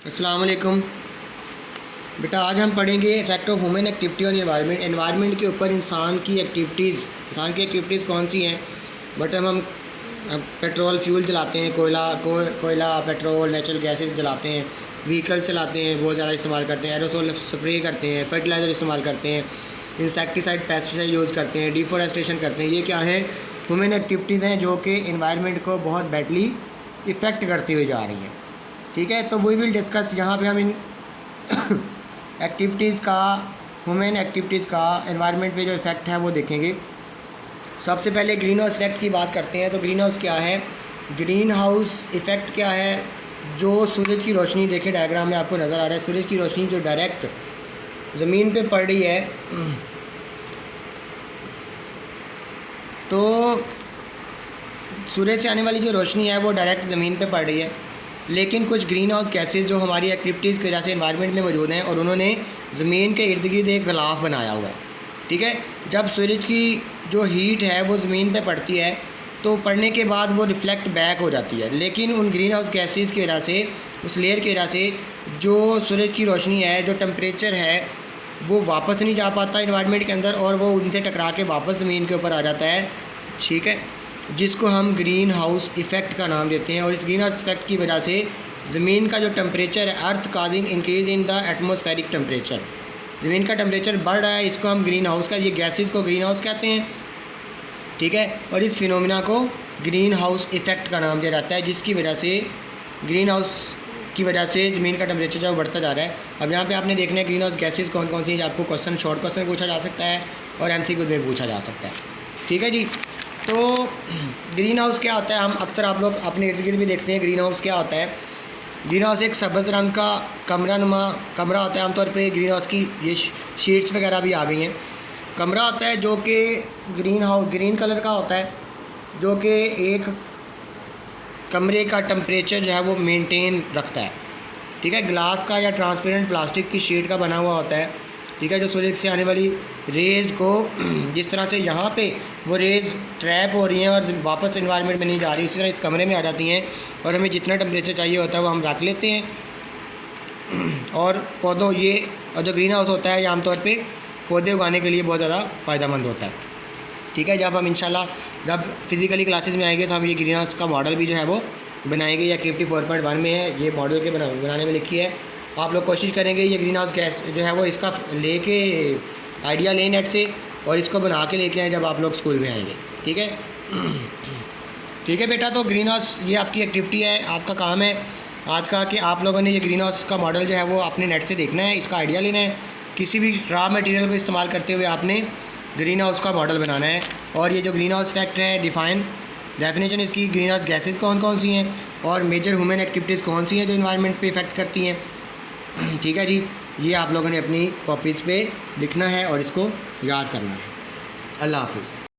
अस्सलाम वालेकुम बेटा, आज हम पढ़ेंगे effect of human activity on environment. Environment के ऊपर इंसान की एक्टिविटीज़ कौन सी हैं। बट हम पेट्रोल फ्यूल जलाते हैं, कोयला पेट्रोल नेचुरल गैसेस जलाते हैं, व्हीकल चलाते हैं, बहुत ज़्यादा इस्तेमाल करते हैं, एरोसोल स्प्रे करते हैं, फर्टिलाइज़र इस्तेमाल करते हैं, इंसेक्टिसाइड पेस्टिसाइड यूज़ करते हैं, डिफॉरेस्टेशन करते हैं। ये क्या है? ह्यूमन एक्टिविटीज़ हैं जो कि एनवायरनमेंट को बहुत बैडली इफ़ेक्ट करती हुई जा रही हैं। ठीक है, तो वी विल डिस्कस यहाँ पे हम इन एक्टिविटीज़ का, ह्यूमन एक्टिविटीज़ का एनवायरनमेंट पे जो इफ़ेक्ट है वो देखेंगे। सबसे पहले ग्रीन हाउस इफ़ेक्ट की बात करते हैं। तो ग्रीन हाउस क्या है? ग्रीन हाउस इफ़ेक्ट क्या है? जो सूरज की रोशनी, देखिए डायग्राम में आपको नज़र आ रहा है, सूरज की रोशनी जो डायरेक्ट ज़मीन पे पड़ रही है, तो सूरज से आने वाली जो रोशनी है वो डायरेक्ट ज़मीन पे पड़ रही है, लेकिन कुछ ग्रीन हाउस गैसेज जो हमारी एक्टिविटीज़ की वजह से एनवायरनमेंट में मौजूद हैं और उन्होंने ज़मीन के इर्द गिर्द एक गिलाफ बनाया हुआ है। ठीक है, जब सूरज की जो हीट है वो ज़मीन पे पड़ती है तो पड़ने के बाद वो रिफ़्लेक्ट बैक हो जाती है, लेकिन उन ग्रीन हाउस गैसेज की वजह से, उस लेयर की वजह से जो सूरज की रोशनी है, जो टेम्परेचर है, वो वापस नहीं जा पाता एनवायरनमेंट के अंदर और वो उनसे टकरा के वापस ज़मीन के ऊपर आ जाता है। ठीक है, जिसको हम ग्रीन हाउस इफ़ेक्ट का नाम देते हैं। और इस ग्रीन हाउस इफ़ेक्ट की वजह से ज़मीन का जो टेम्परेचर है, earth causing increase in the atmospheric temperature, ज़मीन का टेम्परेचर बढ़ रहा है, इसको हम ग्रीन हाउस का, ये गैसेस को ग्रीन हाउस कहते हैं। ठीक है, और इस फिनोमिना को ग्रीन हाउस इफ़ेक्ट का नाम दिया जाता है, जिसकी वजह से ग्रीन हाउस की वजह से ज़मीन का टेम्परेचर जो बढ़ता जा रहा है। अब यहाँ पे आपने देखना है ग्रीन हाउस गैसेस कौन कौन सी हैं। आपको क्वेश्चन, शॉर्ट क्वेश्चन पूछा जा सकता है और MCQ में पूछा जा सकता है। ठीक है जी, तो ग्रीन हाउस क्या होता है? हम अक्सर, आप लोग अपने इर्द गिर्द भी देखते हैं ग्रीन हाउस क्या होता है। ग्रीन हाउस एक सब्ज़ रंग का कमरा होता है। आमतौर पे ग्रीन हाउस की ये शीट्स वगैरह भी आ गई हैं। कमरा होता है जो कि ग्रीन कलर का होता है, जो कि एक कमरे का टेम्परेचर जो है वो मेंटेन रखता है। ठीक है, ग्लास का या ट्रांसपेरेंट प्लास्टिक की शीट का बना हुआ होता है। ठीक है, जो सूरज से आने वाली रेज़ को जिस तरह से यहाँ पे वो रेज़ ट्रैप हो रही हैं और वापस एनवायरनमेंट में नहीं जा रही, उसी तरह इस कमरे में आ जाती हैं और हमें जितना टेम्परेचर चाहिए होता है वो हम रख लेते हैं। और पौधों, ये और जो ग्रीन हाउस होता है ये आमतौर पे पौधे उगाने के लिए बहुत ज़्यादा फ़ायदेमंद होता है। ठीक है, जब हम इंशाल्लाह जब फिज़िकली क्लासेस में आएंगे तो हम ये ग्रीन हाउस का मॉडल भी जो है वो बनाएंगे। या एक्टिविटी 4.1 में है, ये मॉडल के बनाने में लिखी है। आप लोग कोशिश करेंगे ये ग्रीन हाउस गैस जो है वो इसका लेके आइडिया लें नेट से और इसको बना के लेके आएँ जब आप लोग स्कूल में आएंगे। ठीक है, ठीक है बेटा, तो ग्रीन हाउस ये आपकी एक्टिविटी है, आपका काम है आज का कि आप लोगों ने ये ग्रीन हाउस का मॉडल जो है वो आपने नेट से देखना है, इसका आइडिया लेना है। किसी भी रॉ मटेरियल को इस्तेमाल करते हुए आपने ग्रीन हाउस का मॉडल बनाना है। और ये जो ग्रीन हाउस इफेक्ट है, डेफिनेशन इसकी, ग्रीन हाउस गैसेज कौन कौन सी हैं और मेजर ह्यूमन एक्टिविटीज़ कौन सी हैं जो इन्वायरमेंट पे इफ़ेक्ट करती हैं। ठीक है जी, ये आप लोगों ने अपनी कॉपीज़ पे लिखना है और इसको याद करना है। अल्लाह हाफ़िज़।